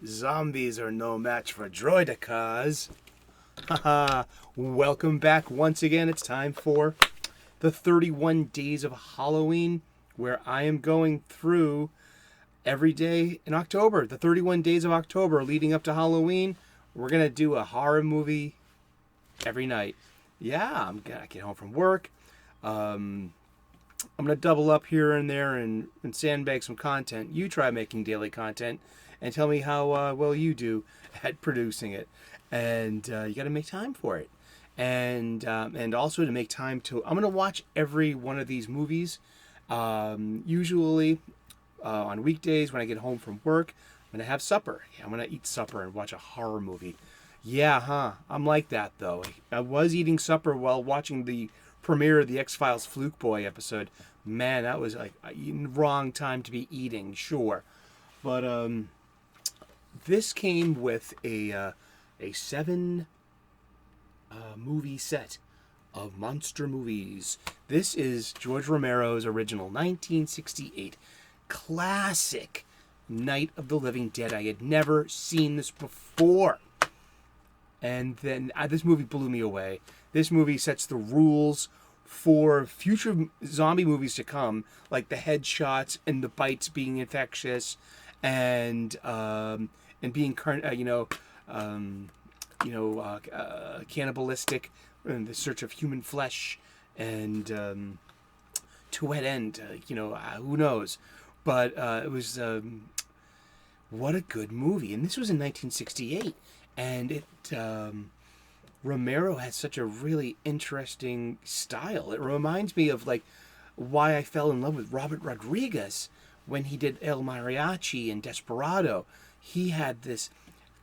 Zombies are no match for droidicas. Welcome back once again. It's time for the 31 Days of Halloween, where I am going through every day in October. The 31 Days of October leading up to Halloween. We're going to do a horror movie every night. Yeah, I'm going to get home from work. I'm going to double up here and there and sandbag some content. You try making daily content and tell me how well you do at producing it. And you got to make time for it. And also to make time to... I'm going to watch every one of these movies. Usually on weekdays when I get home from work, I'm going to have supper. Yeah, I'm going to eat supper and watch a horror movie. Yeah, huh? I'm like that, though. I was eating supper while watching the premiere of the X-Files Fluke Boy episode. Man, that was like wrong time to be eating, sure. But this came with a 7 movie set of monster movies. This is George Romero's original 1968 classic Night of the Living Dead. I had never seen this before. And then this movie blew me away. This movie sets the rules for future zombie movies to come, like the headshots and the bites being infectious, and being cannibalistic, in the search of human flesh, and to what end? Who knows? But it was what a good movie, and this was in 1968, and it. Romero has such a really interesting style. It reminds me of like why I fell in love with Robert Rodriguez when he did El Mariachi and Desperado. He had this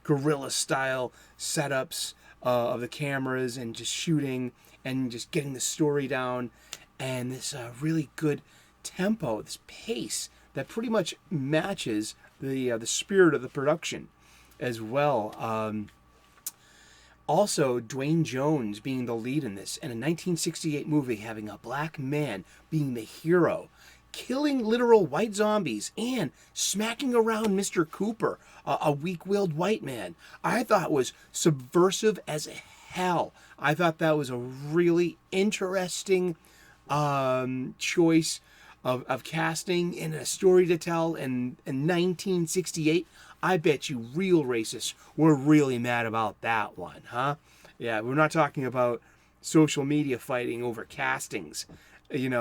guerrilla style setups of the cameras and just shooting and just getting the story down, and this really good tempo, this pace that pretty much matches the spirit of the production as well. Also, Dwayne Jones being the lead in this, and a 1968 movie having a black man being the hero, killing literal white zombies, and smacking around Mr. Cooper, a weak-willed white man. I thought was subversive as hell. I thought that was a really interesting choice of casting and a story to tell in 1968. I bet you real racists were really mad about that one, huh? Yeah, we're not talking about social media fighting over castings, in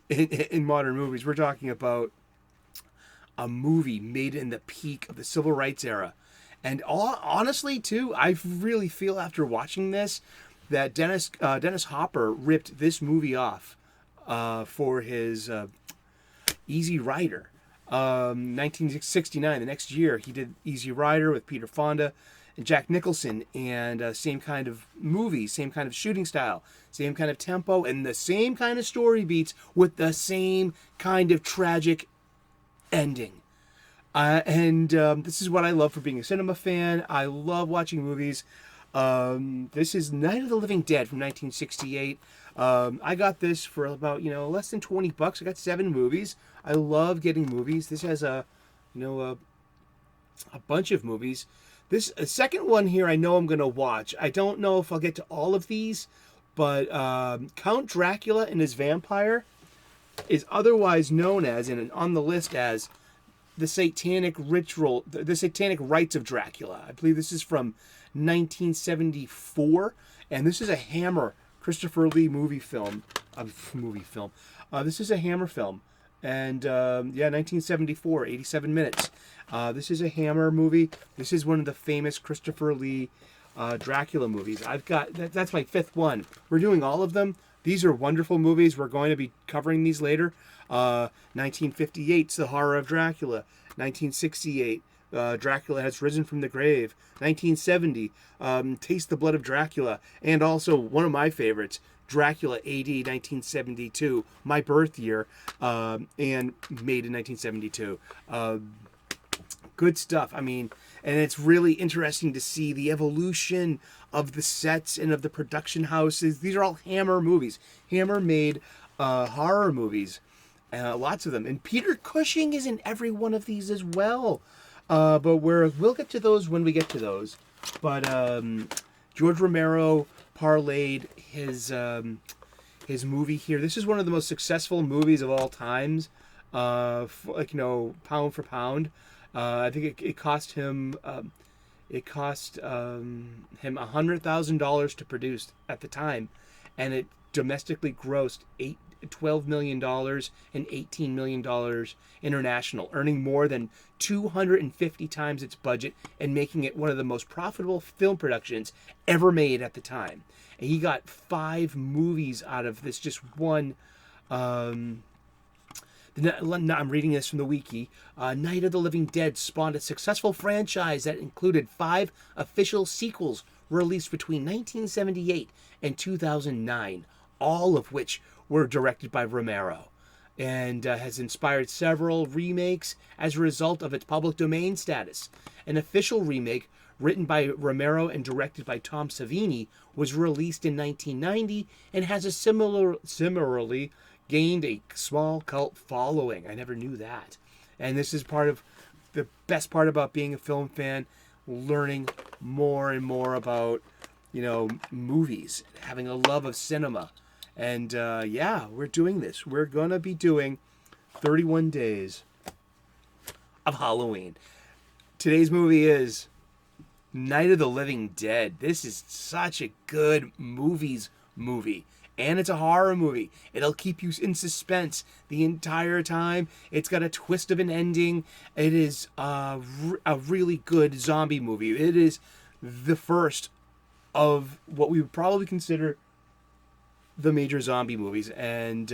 modern movies. We're talking about a movie made in the peak of the civil rights era. And honestly, too, I really feel after watching this that Dennis Hopper ripped this movie off for his Easy Rider. 1969, the next year, he did Easy Rider with Peter Fonda and Jack Nicholson, and same kind of movie, same kind of shooting style, same kind of tempo, and the same kind of story beats with the same kind of tragic ending. This is what I love for being a cinema fan. I love watching movies. This is Night of the Living Dead from 1968. I got this for about, less than $20. I got 7 movies. I love getting movies. This has a bunch of movies. This second one here I know I'm going to watch. I don't know if I'll get to all of these, but Count Dracula and His Vampire is otherwise known as, and on the list as, the Satanic Ritual, the Satanic Rites of Dracula. I believe this is from 1974, and this is a Hammer Christopher Lee movie film. This is a Hammer film, and 1974, 87 minutes. This is a Hammer movie. This is one of the famous Christopher Lee Dracula movies. I've got that's my 5th one. We're doing all of them. These are wonderful movies. We're going to be covering these later. 1958's The Horror of Dracula. 1968, Dracula Has Risen from the Grave. 1970, Taste the Blood of Dracula. And also, one of my favorites, Dracula AD 1972, my birth year, and made in 1972. Good stuff. I mean, and it's really interesting to see the evolution of the sets and of the production houses. These are all Hammer movies. Hammer made horror movies Lots of them. And Peter Cushing is in every one of these as well. But we'll get to those when we get to those. But George Romero parlayed his movie here. This is one of the most successful movies of all times. Pound for pound. I think it cost him $100,000 to produce at the time, and it domestically grossed $12 million and $18 million international, earning more than 250 times its budget and making it one of the most profitable film productions ever made at the time. And he got 5 movies out of this just one. I'm reading this from the wiki. Night of the Living Dead spawned a successful franchise that included 5 official sequels released between 1978 and 2009, all of which were directed by Romero, and has inspired several remakes as a result of its public domain status. An official remake, written by Romero and directed by Tom Savini, was released in 1990 and has a similarly gained a small cult following. I never knew that. And this is part of the best part about being a film fan, learning more and more about, movies, having a love of cinema. And we're doing this. We're going to be doing 31 Days of Halloween. Today's movie is Night of the Living Dead. This is such a good movie. And it's a horror movie. It'll keep you in suspense the entire time. It's got a twist of an ending. It is a really good zombie movie. It is the first of what we would probably consider the major zombie movies. And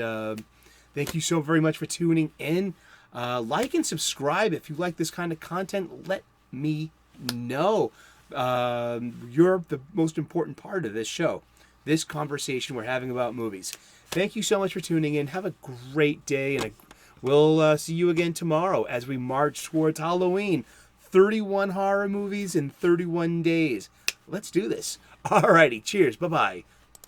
thank you so very much for tuning in. Like and subscribe if you like this kind of content. Let me know. You're the most important part of this show, this conversation we're having about movies. Thank you so much for tuning in. Have a great day, and we'll see you again tomorrow as we march towards Halloween. 31 horror movies in 31 days. Let's do this. Alrighty, cheers. Bye-bye.